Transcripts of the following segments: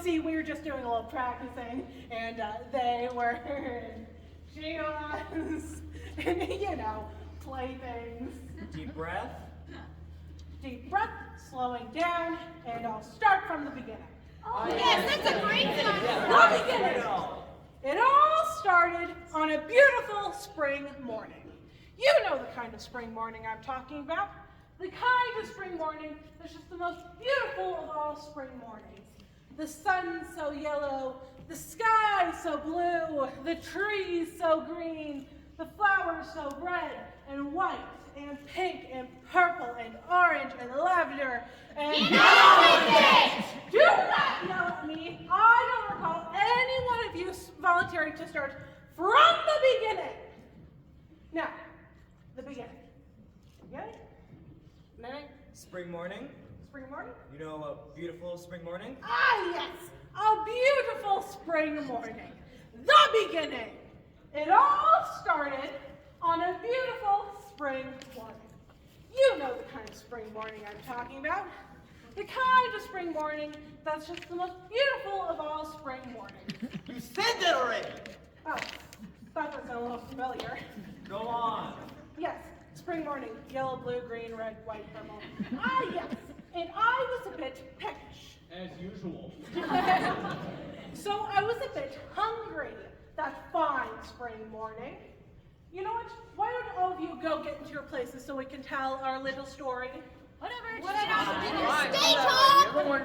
see, we were just doing a little practicing, and they were, she was, and you know, playthings. Deep breath. Deep breath, slowing down, and I'll start from the beginning. Oh, yes, that's a great time. The beginning. It all started on a beautiful spring morning. You know the kind of spring morning I'm talking about. The kind of spring morning that's just the most beautiful of all spring mornings. The sun so yellow, the sky so blue, the trees so green, the flowers so red and white and pink and purple and orange and lavender and do not yell at me. I don't recall any one of you volunteering to start from the beginning. Now, the beginning. Beginning? Beginning? Spring morning. Spring morning? You know a beautiful spring morning? Ah, yes, a beautiful spring morning. The beginning. It all started on a beautiful spring morning. You know the kind of spring morning I'm talking about. The kind of spring morning that's just the most beautiful of all spring mornings. You said that already! Oh, thought that sounded a little familiar. Go on. Yes, spring morning, yellow, blue, green, red, white, purple. Ah, yes, and I was a bit peckish. As usual. So I was a bit hungry that fine spring morning. You know what? Why don't all of you go get into your places so we can tell our little story? Whatever. Stay calm.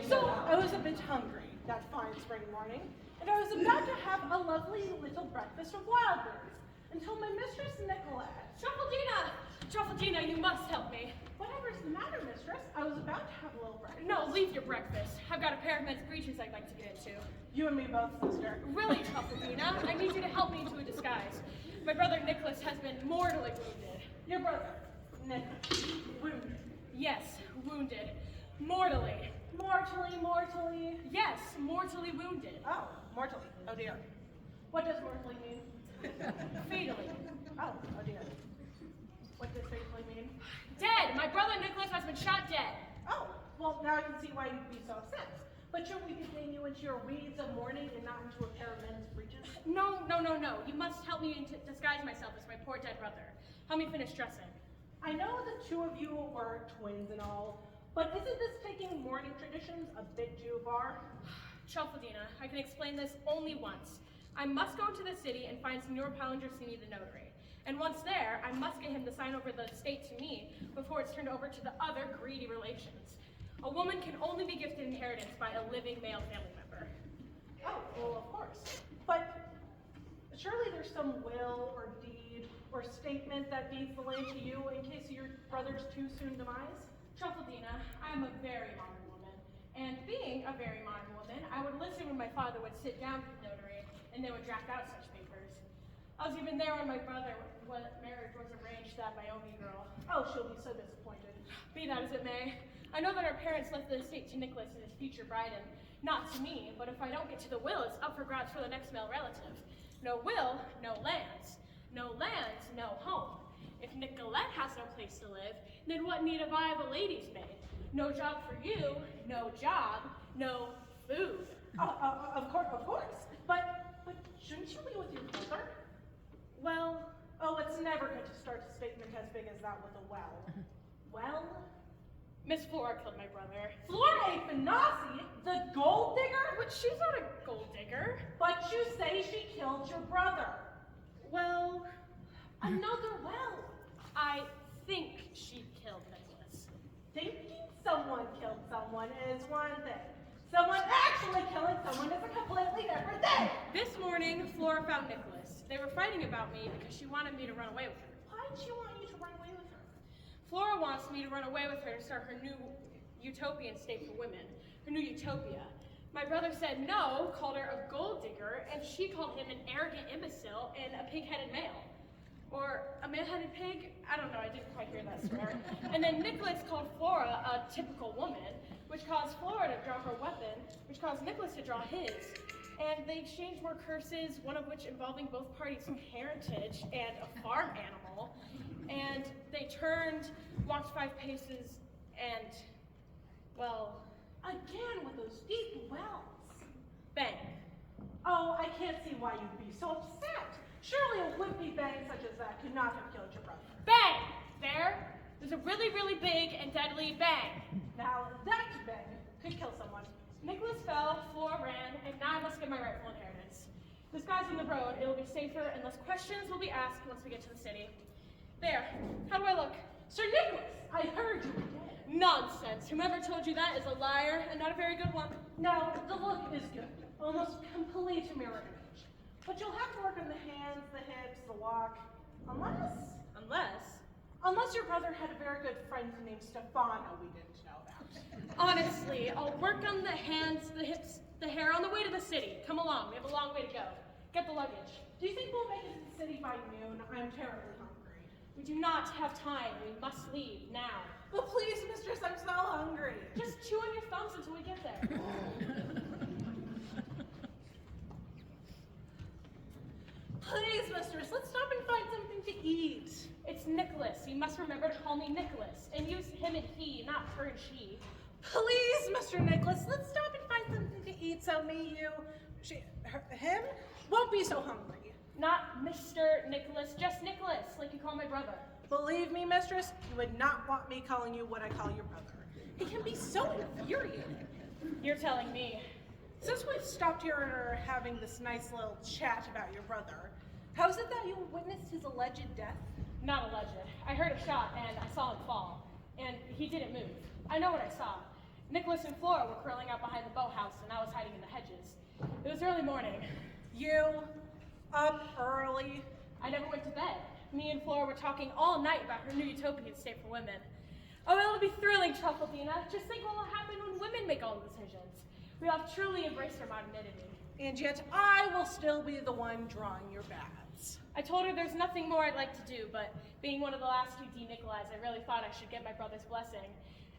So I was a bit hungry that fine spring morning, and I was about to have a lovely little breakfast of wild berries until my mistress Nicolette. Truffledina, you must help me. Whatever's the matter, mistress? I was about to have a little breakfast. No, leave your breakfast. I've got a pair of men's breeches I'd like to get into. You and me both, sister. Really, Truffledina, I need you to help me into a disguise. My brother Nicholas has been mortally wounded. Your brother, Nicholas, wounded. Yes, wounded. Mortally. Mortally. Yes, mortally wounded. Oh, mortally. Oh dear. What does mortally mean? Fatally. Oh dear. What does fatally mean? Dead! My brother Nicholas has been shot dead. Oh, well now I can see why you'd be so upset. But shouldn't we be getting you into your weeds of mourning and not into a pair of men's breeches? No. You must help me disguise myself as my poor dead brother. Help me finish dressing. I know the two of you were twins and all, but isn't this taking mourning traditions a bit too far? Truffledina, I can explain this only once. I must go into the city and find Signor Palingersini the notary. And once there, I must get him to sign over the estate to me before it's turned over to the other greedy relations. A woman can only be gifted inheritance by a living male family member. Oh, well, of course. But surely there's some will or deed or statement that deeds the land to you in case of your brother's too soon demise? Truffledina, I am a very modern woman. And being a very modern woman, I would listen when my father would sit down with the notary and they would draft out such papers. I was even there when my brother, when marriage was arranged, that Naomi girl. Oh, she'll be so disappointed. Be that as it may, I know that our parents left the estate to Nicholas and his future bride, and not to me, but if I don't get to the will, it's up for grabs for the next male relative. No will, no lands. No lands, no home. If Nicolette has no place to live, then what need have I of a lady's maid? No job for you, no job, no food. Of course. But shouldn't you be with your brother? Well, it's never good to start a statement as big as that with a well. Well? Miss Flora killed my brother. Flora Afanasi, the gold digger? But she's not a gold digger. But you say she killed your brother. Well, another well. I think she killed Nicholas. Thinking someone killed someone is one thing. Someone actually killing someone is a completely different thing. This morning, Flora found Nicholas. They were fighting about me because she wanted me to run away with her. Why did she want you to run away with her? Flora wants me to run away with her to start her new utopian state for women, her new utopia. My brother said no, called her a gold digger, and she called him an arrogant imbecile and a pig-headed male. Or a man-headed pig? I don't know, I didn't quite hear that swear. And then Nicholas called Flora a typical woman, which caused Flora to draw her weapon, which caused Nicholas to draw his. And they exchanged more curses, one of which involving both parties' parentage and a farm animal. And they turned, walked 5 paces, and, well... Again with those deep wells. Bang. Oh, I can't see why you'd be so upset. Surely a wimpy bang such as that could not have killed your brother. Bang! There's a really, really big and deadly bang. Now that bang could kill someone. Nicholas fell, Flora ran, and now I must get my rightful inheritance. This guy's on the road. It'll be safer and less questions will be asked once we get to the city. There. How do I look? Sir Nicholas, I heard you were dead. Nonsense. Whomever told you that is a liar and not a very good one. Now, the look is good. Almost complete mirror image. But you'll have to work on the hands, the hips, the walk. Unless your brother had a very good friend named Stefano we didn't know about. Honestly, I'll work on the hands, the hips, the hair on the way to the city. Come along. We have a long way to go. Get the luggage. Do you think we'll make it to the city by noon? I'm terribly hungry. We do not have time. We must leave now. But please, mistress, I'm so hungry. Just chew on your thumbs until we get there. Please, mistress, let's stop and find something to eat. It's Nicholas. You must remember to call me Nicholas and use him and he, not her and she. Please, Mr. Nicholas, let's stop and find something to eat so me, you, him, won't be so hungry. Not Mr. Nicholas, just Nicholas, like you call my brother. Believe me, mistress, you would not want me calling you what I call your brother. He can be so infuriating. You're telling me. Since we've stopped here and are having this nice little chat about your brother, how is it that you witnessed his alleged death? Not alleged. I heard a shot and I saw him fall. And he didn't move. I know what I saw. Nicholas and Flora were curling up behind the boathouse and I was hiding in the hedges. It was early morning. You up early? I never went to bed. Me and Flora were talking all night about her new utopian state for women. Oh, it'll be thrilling, Truffaldina. Just think what will happen when women make all the decisions. We'll have truly embraced our modernity. And yet I will still be the one drawing your baths. I told her there's nothing more I'd like to do, but being one of the last two de-Nicolais, I really thought I should get my brother's blessing.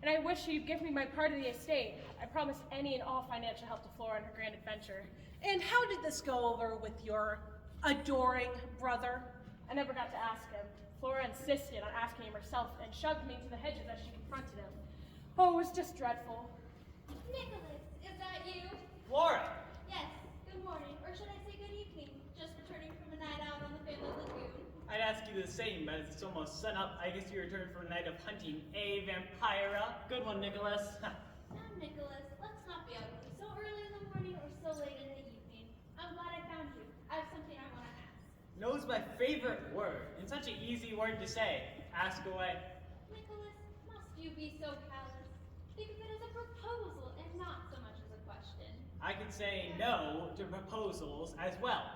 And I wish she'd give me my part of the estate. I promised any and all financial help to Flora in her grand adventure. And how did this go over with your adoring brother? I never got to ask him. Flora insisted on asking him herself and shoved me into the hedges as she confronted him. Oh, it was just dreadful. Nicholas, is that you? Flora! Yes. Good morning, or should I say good evening? Just returning from a night out on the family lagoon. I'd ask you the same, but it's almost sun up. I guess you returned from a night of hunting, vampira? Good one, Nicholas. Now, Nicholas, let's not be ugly. So early in the morning or so late in the evening. I'm glad I found you. I have something I want to ask. No's my favorite word, and such an easy word to say. Ask away. Nicholas, must you be so callous? Think of it as a proposal and not so much as a question. I could say no to proposals as well.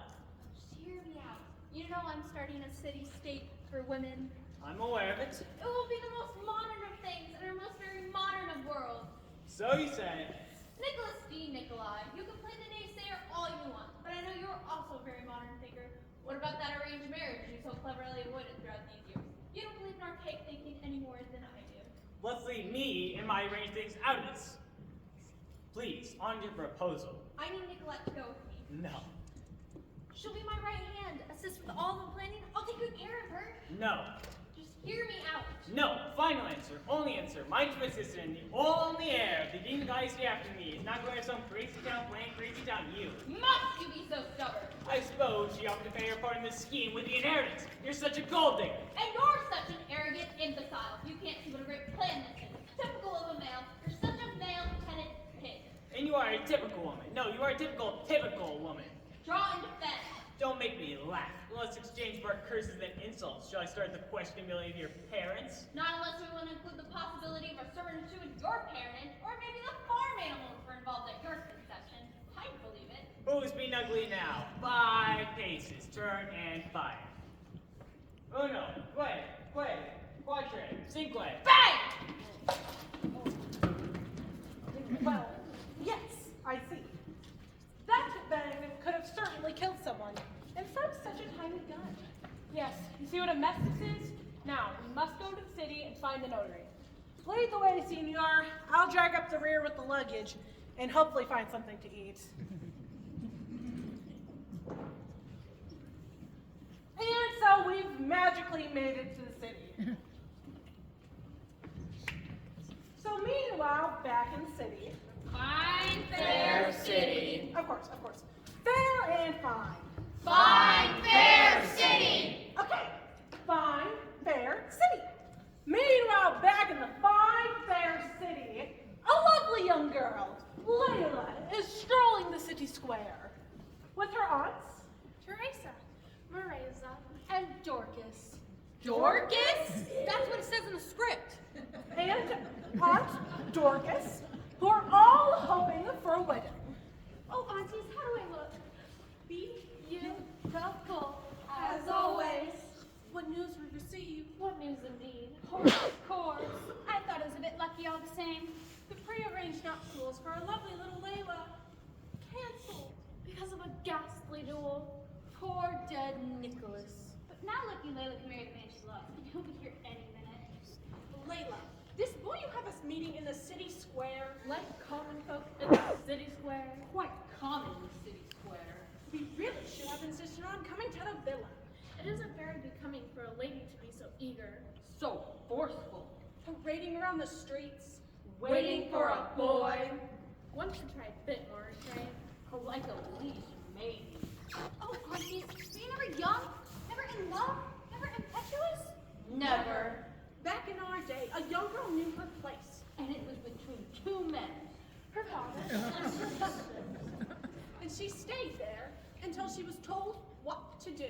Just hear me out. You know I'm starting a city-state for women. I'm aware of it. It will be the most modern of things and our most very modern of worlds. So you say. Nicholas D. Nicolai, you can play the naysayer all you want, but I know you're also a very modern thinker. What about that arranged marriage you so cleverly avoided throughout these years? You don't believe in archaic thinking any more than I do. Let's leave me and my arranged things out of this. Please, on your proposal. I need Nicolette to go with me. No. She'll be my right hand, assist with all the planning. I'll take good care of her. No. Just hear me out. No. Final answer. Only answer. My twist is in the only air. The demon guy stay after me. It's not going to some crazy town playing crazy town you. Must you be so stubborn? I suppose she offered to pay her part in this scheme with the inheritance. You're such a gold digger. And you're such an arrogant imbecile. You can't see what a great plan this is. Typical of a male. You're such a male tenant pig. And you are a typical woman. No, you are a typical woman. Draw and defend. Don't make me laugh. Let's exchange more curses than insults. Shall I start the questionability of your parents? Not unless we want to include the possibility of a servant or two in your parentage, or maybe the farm animals were involved at your conception. I'd believe it. Who's being ugly now? 5 paces. Turn and fire. Uno, due, quattro, cinque. Bang! Well, yes, I see. That bang could have certainly killed someone, and from such a tiny gun. Yes, you see what a mess this is? Now, we must go to the city and find the notary. Lead the way, senor. I'll drag up the rear with the luggage, and hopefully find something to eat. And so we've magically made it to the city. So meanwhile, back in the city, Fine, fair city. Of course. Fair and fine. Fine, fair city. Okay, fine, fair city. Meanwhile, back in the fine, fair city, a lovely young girl, Layla, is strolling the city square with her aunts. Teresa, Marisa, and Dorcas. Dorcas? That's what it says in the script. And Aunt Dorcas, who are all hoping for a wedding. Oh, aunties, how do I look? Beautiful, As always. What news we receive? What news indeed? Of course. I thought it was a bit lucky all the same. The prearranged nuptials for our lovely little Layla canceled because of a ghastly duel. Poor dead Nicholas. But now lucky Layla can marry the man she loves, and he'll be here any minute. Layla, this boy you have us meeting in the city square, like common folk in the city square. Quite common in the city square. We really should have insisted on coming to the villa. It isn't very becoming for a lady to be so eager. So forceful. Parading around the streets, Waiting for a boy. One should try a bit more restraint. Like a leash maybe. Oh, aunties, were you never young? Never in love? Never impetuous? Never. Back in our day, a young girl knew her place. And it was between two men. Her father and her husband. And she stayed there until she was told what to do.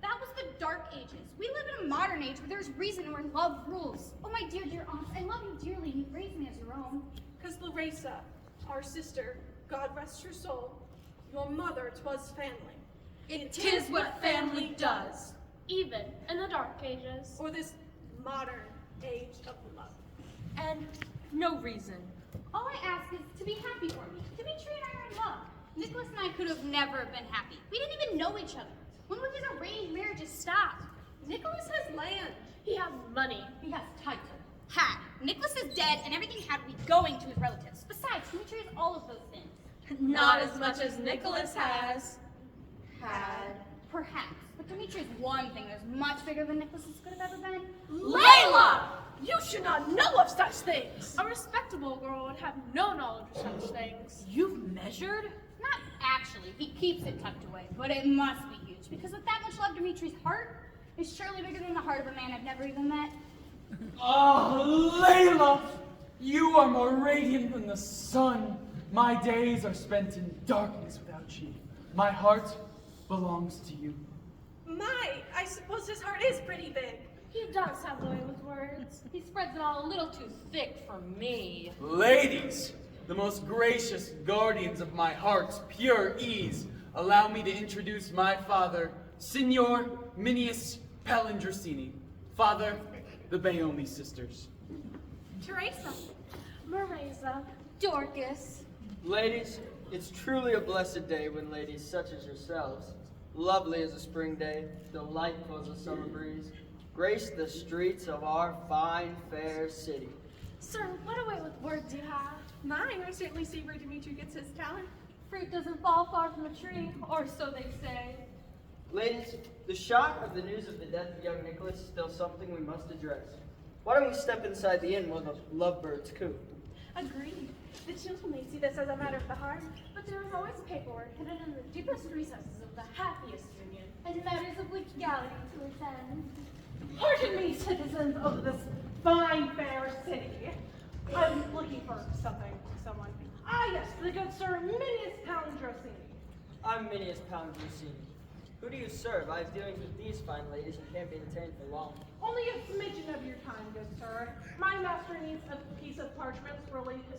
That was the Dark Ages. We live in a modern age where there's reason where love rules. Oh, my dear aunts, I love you dearly and you raised me as your own. Because Larissa, our sister, God rest her soul, your mother 'twas family. Tis what family does. Even in the Dark Ages. Or this modern age of love. And no reason. All I ask is to be happy for me. Dimitri and I are in love. Nicholas and I could have never been happy. We didn't even know each other. When would these arranged marriages stop? Nicholas has land. He has money. He has title. Had. Nicholas is dead and everything had to be going to his relatives. Besides, Dimitri has all of those things. Not as much as Nicholas has. Had. Perhaps. But Dimitri is one thing that's much bigger than Nicholas's could have ever been. Layla! You should not know of such things. A respectable girl would have no knowledge of such things. You've measured? Not actually. He keeps it tucked away, but it must be huge because with that much love, Dimitri's heart is surely bigger than the heart of a man I've never even met. Oh, Layla! You are more radiant than the sun. My days are spent in darkness without you. My heart belongs to you. I suppose his heart is pretty big. He does have the way with words. He spreads it all a little too thick for me. Ladies, the most gracious guardians of my heart's pure ease, allow me to introduce my father, Signor Minius Palandrasini, father, the Bayomi sisters. Teresa, Marisa, Dorcas. Ladies, it's truly a blessed day when ladies such as yourselves, lovely as a spring day, delightful as a summer breeze, grace the streets of our fine, fair city. Sir, what a way with words you have. Mine, I certainly see where Dimitri gets his talent. Fruit doesn't fall far from a tree, or so they say. Ladies, the shock of the news of the death of young Nicholas is still something we must address. Why don't we step inside the inn while the lovebirds coo? Agreed. The children may see this as a matter of the heart, but there is always paperwork hidden in the deepest recesses of the happiest union. And matters of legality to attend. Pardon me, citizens of this fine, fair city. I'm looking for someone. Ah, yes, the good Sir Minius Palandrasini. I'm Minius Palandrasini. Who do you serve? I have dealings with these fine ladies and can't be detained for long. Only a smidgen of your time, good sir. My master needs a piece of parchment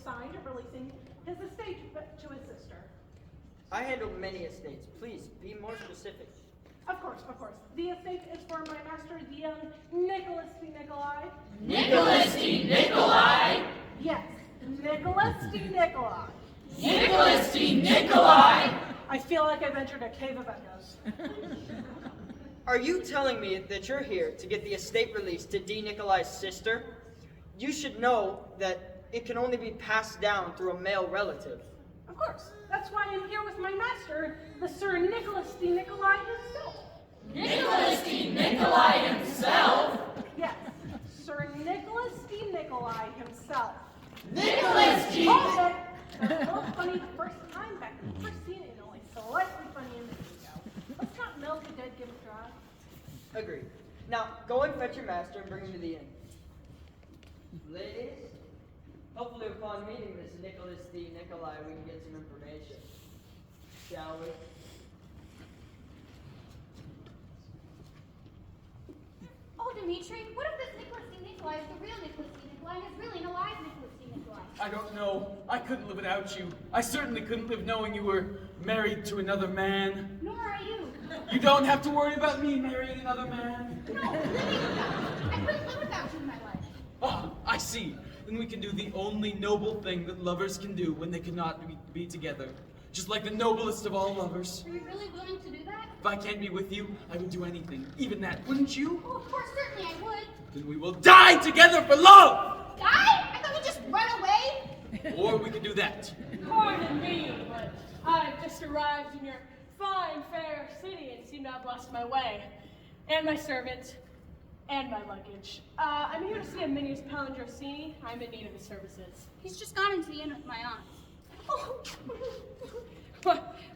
signed releasing his estate to his sister. I handle many estates. Please, be more specific. Of course. The estate is for my master, the young Nicholas D. Nikolai. Nicholas D. Nikolai! Yes, Nicholas D. Nikolai. Nicholas D. Nikolai! I feel like I've entered a cave of echoes. Are you telling me that you're here to get the estate released to D. Nikolai's sister? You should know that it can only be passed down through a male relative. Of course. That's why I'm here with my master, the Sir Nicholas D. Nikolai himself. Nicholas D. Nikolai himself? Yes, Sir Nicholas D. Nikolai himself. Nicholas D. Hold it! It was a little funny the first time back when we first seen it, and only slightly funny in the video. Let's not milk a dead gift dry. Agreed. Now, go and fetch your master and bring him to the inn. Ladies, hopefully upon meeting this Nicholas D. Nikolai, we can get some information. Shall we? Oh, Dimitri, what if this Nicholas D. Nikolai is the real Nicholas D. Nikolai and is really an alive Nicholas D. Nikolai? I don't know. I couldn't live without you. I certainly couldn't live knowing you were married to another man. Nor are you. You don't have to worry about me marrying another man. No, living without you. I couldn't live without you in my life. Ah, I see. Then we can do the only noble thing that lovers can do when they cannot be together. Just like the noblest of all lovers. Are you really willing to do that? If I can't be with you, I would do anything. Even that, wouldn't you? Oh, of course, certainly I would. Then we will die together for love! Die? I thought we'd just run away. Or we can do that. Pardon me, but I've just arrived in your fine, fair city and seem to have lost my way. And my servant. And my luggage. I'm here to see Aminius Palindrosini. I'm in need of his services. He's just gone into the inn with my aunt. Oh.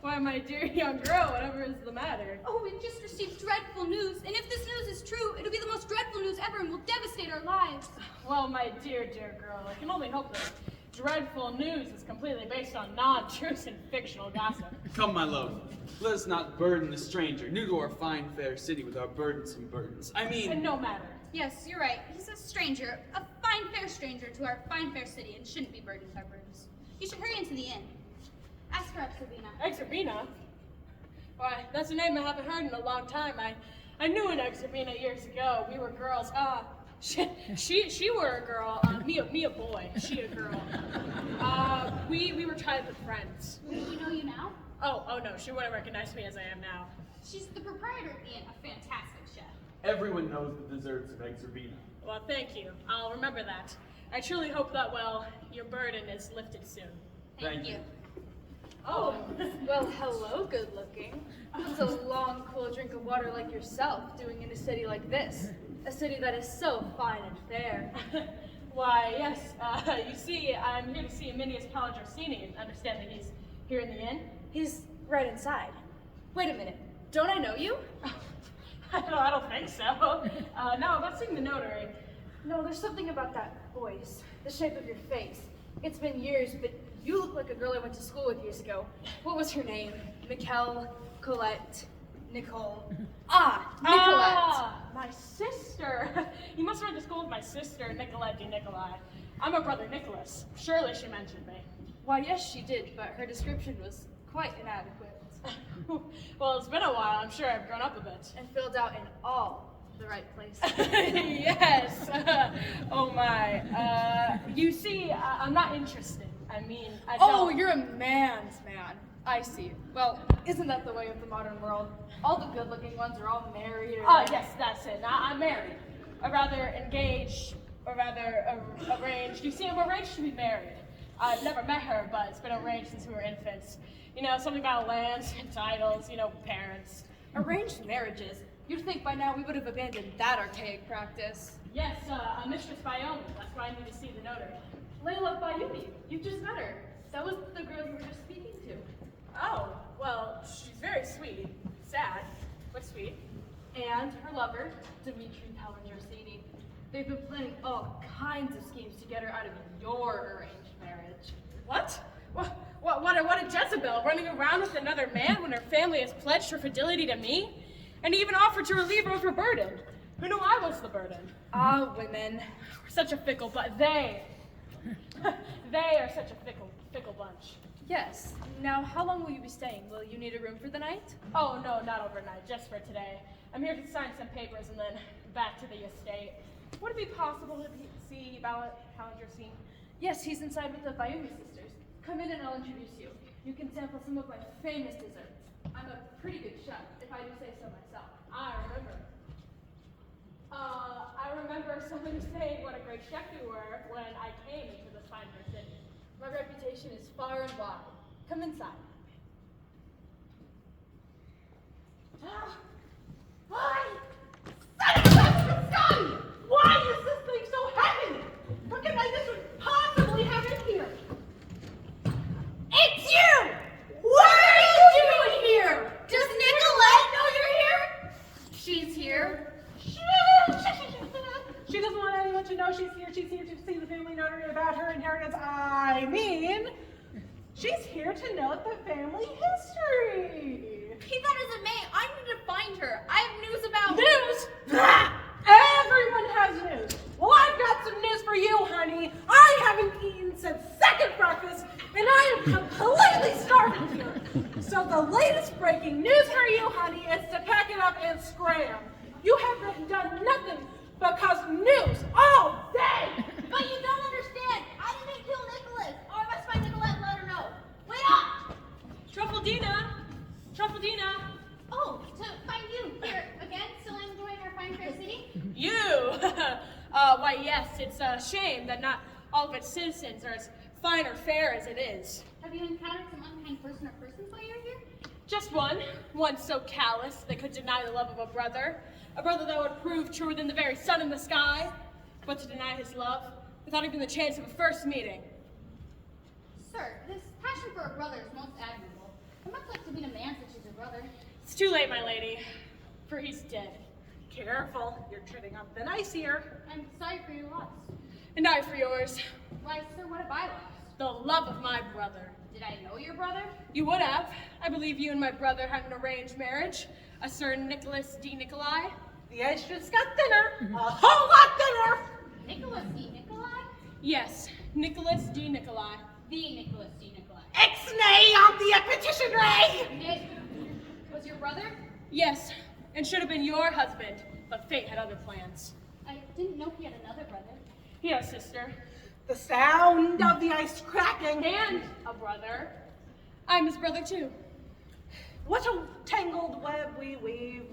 Why, my dear young girl, whatever is the matter? Oh, we've just received dreadful news, and if this news is true, it'll be the most dreadful news ever and will devastate our lives. Well, my dear, dear girl, I can only hope that dreadful news is completely based on non-truths and fictional gossip. Come, my love. Let us not burden the stranger, new to our fine, fair city, with our burdensome burdens. I mean... And no matter. Yes, you're right. He's a stranger, a fine, fair stranger to our fine, fair city, and shouldn't be burdened by burdens. You should hurry into the inn. Ask for Exervina. Exervina? Why, that's a name I haven't heard in a long time. I knew an Exervina years ago. We were girls. She were a girl. Me a boy. She a girl. We were childhood friends. Wouldn't you know you now? Oh no, she wouldn't recognize me as I am now. She's the proprietor of the inn, a fantastic chef. Everyone knows the desserts of Exervina. Well, thank you. I'll remember that. I truly hope that, well, your burden is lifted soon. Thank you. Oh, well, hello, good looking. What's a long, cool drink of water like yourself doing in a city like this? A city that is so fine and fair. Why, yes, you see, I'm here to see Aminius Palindrosini and understand that he's here in the inn. He's right inside. Wait a minute, don't I know you? I don't think so. No, about seeing the notary. No, there's something about that voice, the shape of your face. It's been years, but you look like a girl I went to school with years ago. What was her name? Mikkel, Colette, Nicole. Nicolette. Ah, my sister. You must have went to school with my sister, Nicolette de Nicolai. I'm her brother, Nicholas. Surely she mentioned me. Why, yes, she did, but her description was quite inadequate. Well, it's been a while. I'm sure I've grown up a bit. And filled out in all the right places. Yes. Oh my. You see, I'm not interested. I mean, I don't. Oh, you're a man's man. I see. Well, isn't that the way of the modern world? All the good-looking ones are all married or... Yes, that's it. I'm married. Or rather engaged, or rather arranged. You see, I'm arranged to be married. I've never met her, but it's been arranged since we were infants. You know, something about lands and titles, you know, parents. Arranged marriages? You'd think by now we would have abandoned that archaic practice. Yes, Mistress Bayoni. That's why I need to see the notary. Layla Bayumi, you just met her. That was the girl you were just speaking to. Oh, well, she's very sweet. Sad, but sweet. And her lover, Dimitri Palindrosini. They've been planning all kinds of schemes to get her out of your arranged marriage. What? What a Jezebel, running around with another man when her family has pledged her fidelity to me? And even offered to relieve her of her burden. Who knew I was the burden? Ah, women. We're such a fickle, but they are such a fickle bunch. Yes. Now, how long will you be staying? Will you need a room for the night? Oh, no, not overnight, just for today. I'm here to sign some papers and then back to the estate. Would it be possible to see Palindrosini? Yes, he's inside with the Bayumi sisters. Come in and I'll introduce you. You can sample some of my famous desserts. I'm a pretty good chef, if I do say so myself. I remember someone saying what a great chef you were when I came into this fine city. My reputation is far and wide. Come inside. Why? Son! Why is this thing so heavy? What can like this would possibly have in here? notary about her inheritance. I mean, she's here to note the family history. Keep that as it may, I need to find her. I have news about... News? Everyone has news. Well, I've got some news for you, honey. I haven't eaten since second breakfast, and I am completely starving here. So the latest breaking news for you, honey, is to pack it up and scram. You have done nothing but cause news all day. But you don't understand. I didn't kill Nicholas. Or I must find Nicolette and let her know. Wait up! Truffledina! Truffledina! Oh, to find you here again, still enjoying our fine fair city? You! Why, yes, it's a shame that not all of its citizens are as fine or fair as it is. Have you encountered some unkind person or persons while you're here? Just one so callous they could deny the love of a brother that would prove truer than the very sun in the sky, but to deny his love without even the chance of a first meeting. Sir, this passion for a brother is most admirable. I must like to meet a man such as your brother. It's too late, my lady, for he's dead. Careful, you're treading on thin ice here. I'm sorry for your loss. And I for yours. Why, sir, what have I lost? The love of my brother. Did I know your brother? You would have. I believe you and my brother had an arranged marriage. A Sir Nicholas D. Nicolai. The ice just got thinner, a whole lot thinner. Nicholas D. Nicolai? Yes, Nicholas D. Nicolai. The Nicholas D. Nicolai. Ixnay on the petition ray. Nick was your brother? Yes, and should have been your husband, but fate had other plans. I didn't know he had another brother. He had a sister. The sound of the ice cracking. And a brother. I'm his brother too. What a tangled web we weave.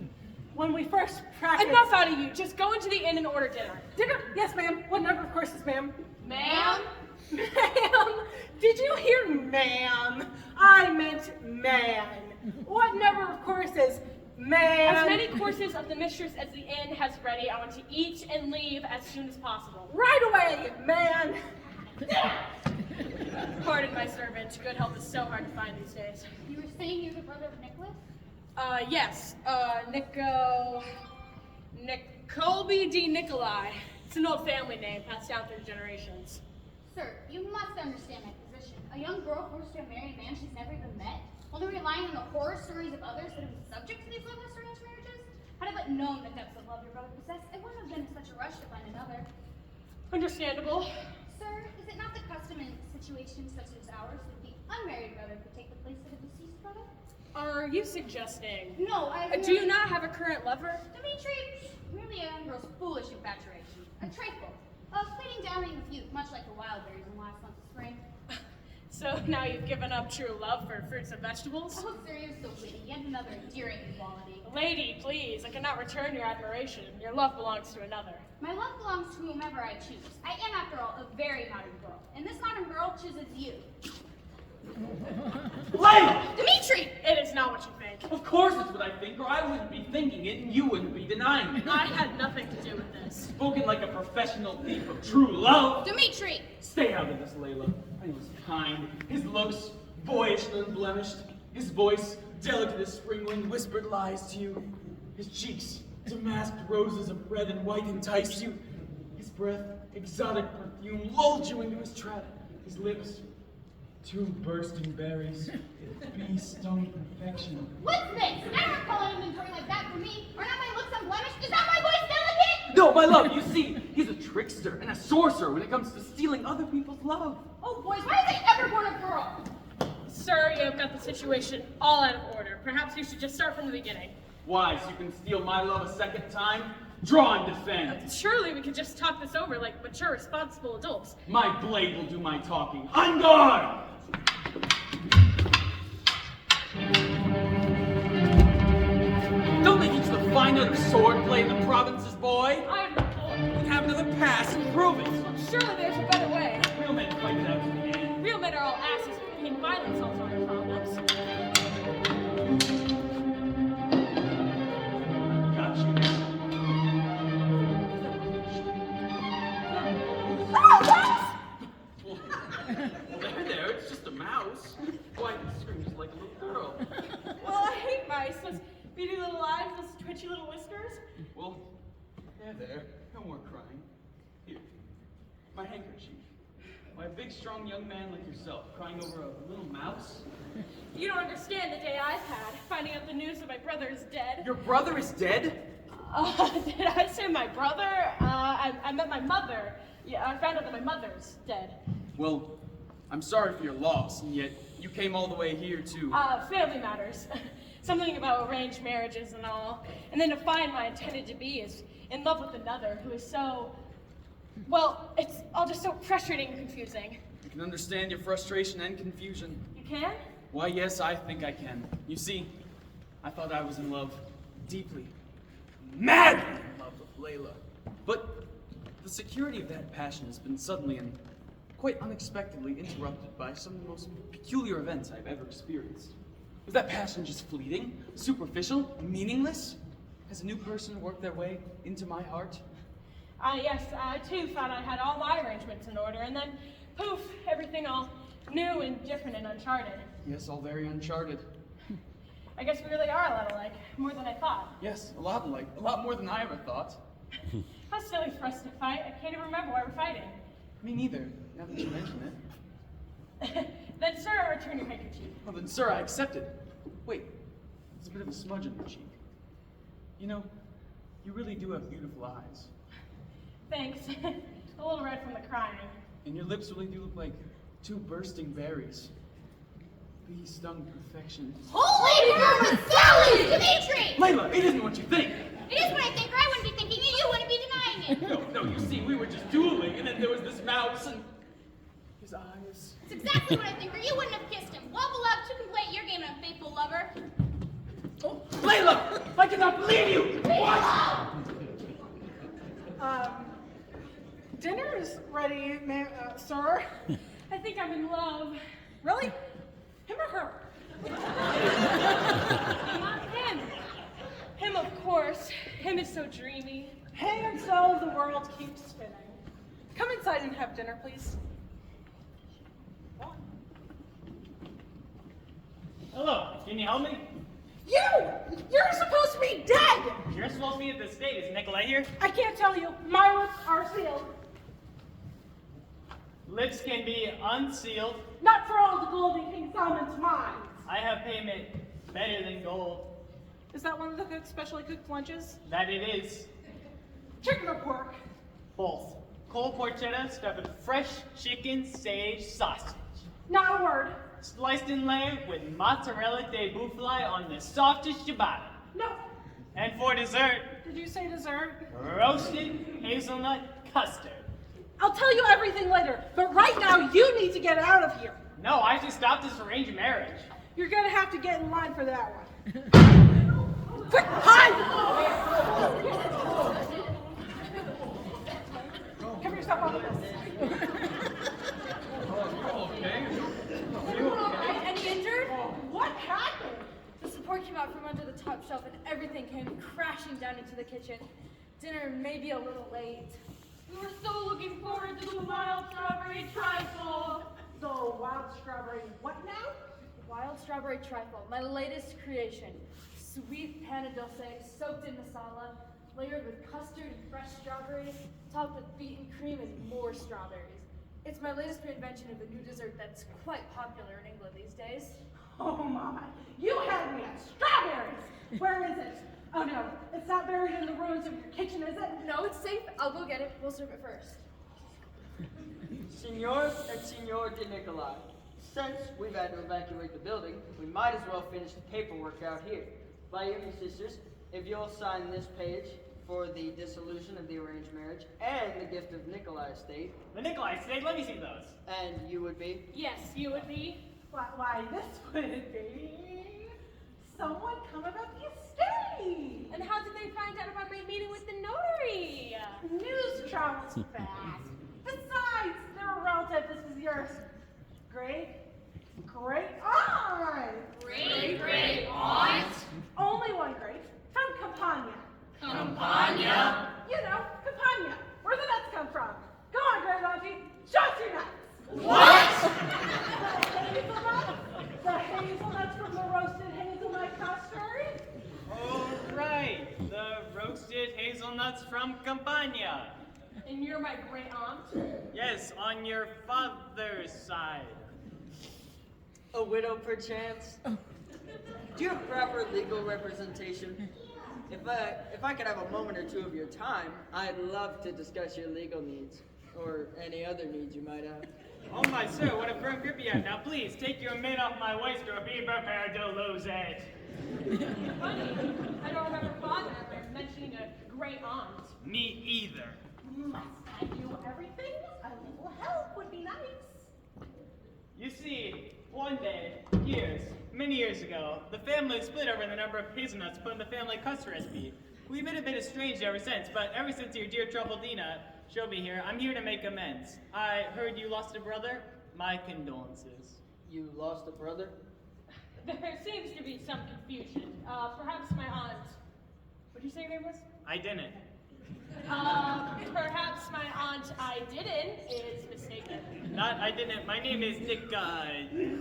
When we first practiced. Enough out of you. Just go into the inn and order dinner. Dinner? Yes, ma'am. What number of courses, ma'am? Ma'am? Ma'am? Did you hear ma'am? I meant man. What number of courses? Man. As many courses of the mistress as the inn has ready. I want to eat and leave as soon as possible. Right away, man. Pardon my servant. Good help is so hard to find these days. You were saying you're the brother of Nicholas? Yes. Colby D. Nicolai. It's an old family name passed down through generations. Sir, you must understand my position. A young girl forced to marry a man she's never even met, only relying on the horror stories of others that have been subject to these loveless arranged marriages? Had I but known the depths of love your brother possessed, I wouldn't have been in such a rush to find another. Understandable. Sir, is it not the custom in situations such as ours that the unmarried brother could take the place of a deceased brother? Are you suggesting? No, Do you not have a current lover? Dimitri, merely a young girl's foolish infatuation. A trifle. A fleeting downing with youth, much like the wild berries in last month's spring. So now you've given up true love for fruits and vegetables? Oh, sir, you're so witty. Yet another endearing quality. Lady, please, I cannot return your admiration. Your love belongs to another. My love belongs to whomever I choose. I am, after all, a very modern girl. And this modern girl chooses you. Layla! Dimitri! It is not what you think. Of course it's what I think, or I wouldn't be thinking it and you wouldn't be denying it. I had nothing to do with this. Spoken like a professional thief of true love. Dimitri! Stay out of this, Layla. He was kind. His looks, boyish and unblemished. His voice, delicate as spring wind, whispered lies to you. His cheeks, damasked roses of red and white, enticed you. His breath, exotic perfume, lulled you into his trap. His lips, two bursting berries, bee-stung perfection. What's this? I don't recall an inventory like that for me. Are not my looks unblemished? Is not my voice delicate? No, my love, you see, he's a trickster and a sorcerer when it comes to stealing other people's love. Oh, boys, why is I ever born a girl? Sir, you have got the situation all out of order. Perhaps you should just start from the beginning. Why, so you can steal my love a second time? Draw and defend. Surely we could just talk this over like mature, responsible adults. My blade will do my talking. On guard! Don't they teach the fine art of swordplay in the provinces, boy? I am not told. We have another pass and prove it. Surely there's a better way. Real men fight it out to the end. Real men are all asses who can violence solves all your problems. Got you. Well, there, it's just a mouse. Why, it screams like a little girl. Well, I hate mice. Those beady little eyes, those twitchy little whiskers. Well, there, no more crying. Here, my handkerchief. Why, a big, strong young man like yourself crying over a little mouse? You don't understand the day I've had, finding out the news that my brother is dead. Your brother is dead? Did I say my brother? I meant my mother. Yeah, I found out that my mother's dead. Well, I'm sorry for your loss, and yet you came all the way here to... Family matters. Something about arranged marriages and all. And then to find my intended to be is in love with another who is so... Well, it's all just so frustrating and confusing. I can understand your frustration and confusion. You can? Why, yes, I think I can. You see, I thought I was in love, deeply, madly in love with Layla. But the security of that passion has been suddenly and quite unexpectedly interrupted by some of the most peculiar events I've ever experienced. Was that passion just fleeting, superficial, meaningless? Has a new person worked their way into my heart? Yes, I too thought I had all my arrangements in order, and then poof, everything all new and different and uncharted. Yes, all very uncharted. I guess we really are a lot alike, more than I thought. Yes, a lot alike, a lot more than I ever thought. How silly for us to fight. I can't even remember why we're fighting. Me neither, now that you mention it. Then, sir, return your handkerchief. Well then, sir, I accept it. Wait, there's a bit of a smudge on your cheek. You know, you really do have beautiful eyes. Thanks. A little red from the crying. And your lips really do look like two bursting berries. Bee-stung perfection. Holy Roman Sally! Dimitri! Layla, it isn't what you think! It is what I think, or I wouldn't be thinking it, you wouldn't be denying it. No, you see, we were just dueling, and then there was this mouse, and his eyes. It's exactly what I think, or you wouldn't have kissed him. Well, beloved, you can play at your game, unfaithful lover. Oh, Layla! I cannot believe you! What? Dinner is ready, sir. I think I'm in love. Really? Him or her? Not him. Him, of course. Him is so dreamy. And so the world keeps spinning. Come inside and have dinner, please. Hello, can you help me? You're supposed to be dead! You're supposed to be at the state. Is Nikolai here? I can't tell you. My lips are sealed. Lips can be unsealed. Not for all the gold in King Solomon's mines. I have payment better than gold. Is that one of the specially cooked lunches? That it is. Chicken or pork? Both. Cold porchetta stuffed with fresh chicken sage sausage. Not a word. Sliced and layered with mozzarella de bufala on the softest ciabatta. No. And for dessert, Did you say dessert? roasted hazelnut custard. I'll tell you everything later, but right now you need to get out of here. No, I just stopped this arranged marriage. You're gonna have to get in line for that one. Quick, hide! Cover yourself up with this. Any injured? What happened? The support came out from under the top shelf and everything came crashing down into the kitchen. Dinner may be a little late. We were so looking forward to the wild strawberry trifle. So, wild strawberry, what now? Wild strawberry trifle, my latest creation. Sweet panna dulce soaked in masala, layered with custard and fresh strawberries, topped with beaten cream and more strawberries. It's my latest reinvention of a new dessert that's quite popular in England these days. Oh my, you had me at strawberries! Where is it? Oh no, it's not buried in the ruins of your kitchen, is it? No, it's safe. I'll go get it. We'll serve it first. Signor and Signor de Nicolai, since we've had to evacuate the building, we might as well finish the paperwork out here. My young sisters, if you'll sign this page for the dissolution of the arranged marriage and the gift of Nicolai estate, The Nikolai estate, let me see those. and you would be. Yes, you would be. Why, this would be someone come about the estate. And how did they find out about my meeting with the notary? News travels fast. Besides, they're a relative. This is yours. Great aunt. Great aunt. Only one great. From Campania. Campania. You know, Campania. Where the nuts come from. Go on, great auntie. Show us your nuts. What? The hazelnuts from the roasted hazelnut custard. Oh, right. The roasted hazelnuts from Campania. And you're my great aunt? Yes, on your father's side. A widow, perchance? Do you have proper legal representation? If I could have a moment or two of your time, I'd love to discuss your legal needs, or any other needs you might have. Oh my sir, what a firm grip you have. Now please, take your mitt off my waist or be prepared to lose it. Funny, I don't remember father ever mentioning a great aunt. Me either. Must I do everything? A little help would be nice. You see, one day, many years ago, the family split over the number of hazelnuts put in the family custard recipe. We've been a bit estranged ever since, but ever since your dear Truffledina showed me here, I'm here to make amends. I heard you lost a brother. My condolences. You lost a brother? There seems to be some confusion. Perhaps my aunt. What did you say your name was? I didn't. Perhaps my aunt I didn't is mistaken. Not I didn't. My name is Nicolossia.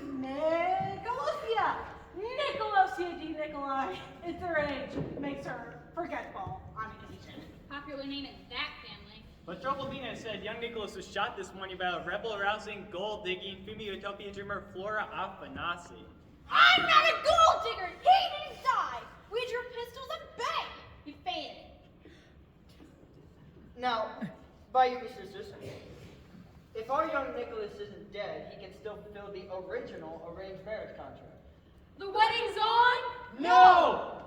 Nicolosia di Nicolai. It's her age. Makes her forgetful on occasion. Popular name in that family. But Truffledina said young Nicholas was shot this morning by a rebel-arousing, gold-digging, female-utopian dreamer Flora Afanasi. I'm not a gold digger! He didn't die! We drew pistols and bang! He fainted. Now, by you, sisters, if our young Nicholas isn't dead, he can still fulfill the original arranged marriage contract. The wedding's on? No!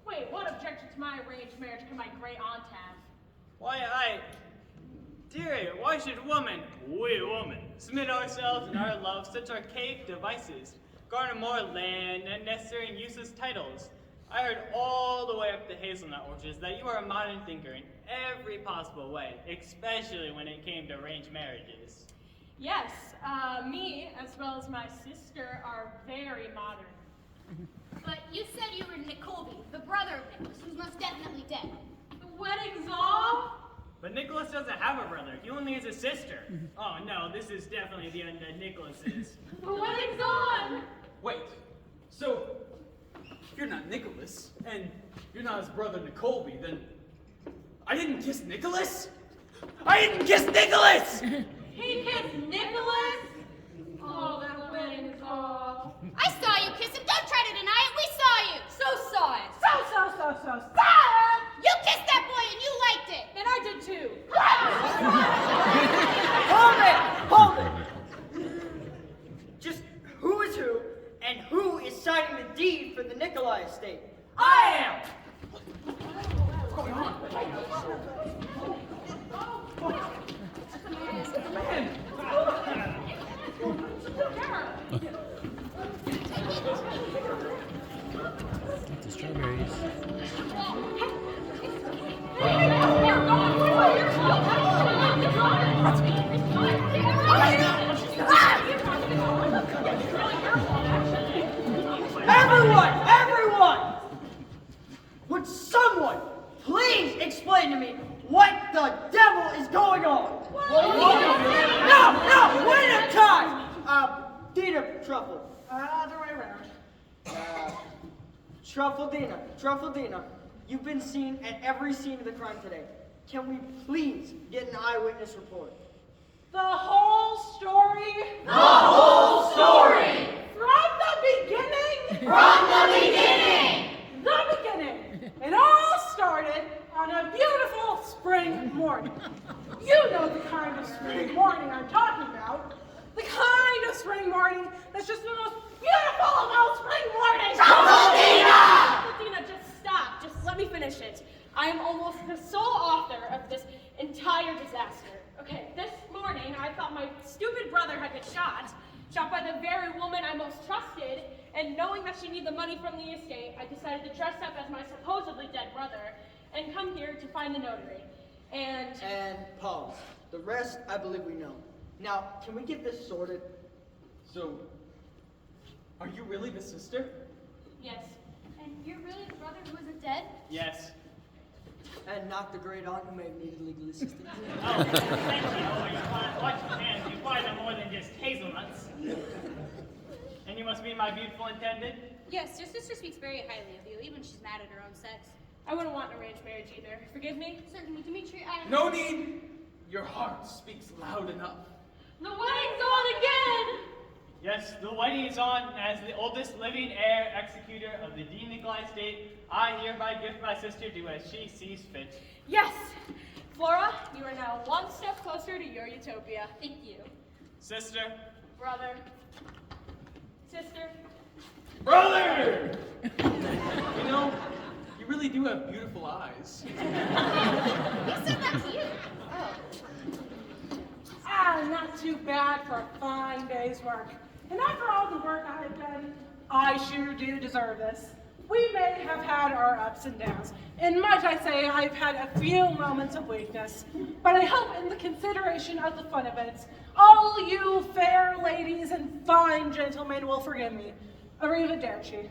Wait, what objection to my arranged marriage can my great aunt have? Dearie, why should we women, submit ourselves and our love such archaic devices, garner more land and necessary and useless titles? I heard all the way up the hazelnut orchards that you are a modern thinker in every possible way, especially when it came to arranged marriages. Yes, me, as well as my sister, are very modern. But you said you were Niccolby, the brother of Nicholas, who's most definitely dead. The wedding's off? But Nicholas doesn't have a brother. He only has a sister. Oh no, this is definitely the end that Nicholas is. The wedding's on! Wait, so if you're not Nicholas, and you're not his brother Niccolby, then I didn't kiss Nicholas? I didn't kiss Nicholas! He kissed Nicholas? Oh, that wedding is off. I saw you kiss him. Don't try to deny it. We saw you. So saw it. Stop! You kissed that boy and you liked it. And I did too. Hold it! Just who is who, and who is signing the deed for the Nikolai estate? I am! Get the strawberries. Everyone! Would someone please explain to me what the devil is going on? No, wait a time! Dina Truffle. Other way around. Truffledina, you've been seen at every scene of the crime today. Can we please get an eyewitness report? The whole story? The whole story! From the beginning? From the beginning! The beginning. It all started on a beautiful spring morning. You know the kind of spring morning I'm talking about. The kind of spring morning that's just the most beautiful of all spring mornings. Truffledina, just stop. Just let me finish it. I am almost the sole author of this entire disaster. Okay, this morning I thought my stupid brother had been shot by the very woman I most trusted, and knowing that she needed the money from the estate, I decided to dress up as my supposedly dead brother and come here to find the notary. And pause. The rest, I believe we know. Now, can we get this sorted? So, are you really the sister? yes, And you're really the brother who isn't dead? Yes. And not the great aunt who may have needed legal assistance? Oh, thank you. Oh, you want watch your hands. You find them more than just hazelnuts. And you must be my beautiful intended? Yes, your sister speaks very highly of you, even when she's mad at her own sex. I wouldn't want an arranged marriage either. Forgive me? Certainly, Dimitri, I... No need! your heart speaks loud enough. The wedding's on again! Yes, the wedding is on. As the oldest living heir executor of the Dean Nikolai estate, I hereby gift my sister to as she sees fit. Yes! Flora, you are now one step closer to your utopia. Thank you. Sister. Brother. Sister. Brother! You know, you really do have beautiful eyes. Who said that to you? Ah, not too bad for a fine day's work. And after all the work I have done, I sure do deserve this. We may have had our ups and downs, and might I say I've had a few moments of weakness, but I hope in the consideration of the fun of it, all you fair ladies and fine gentlemen will forgive me. Arrivederci.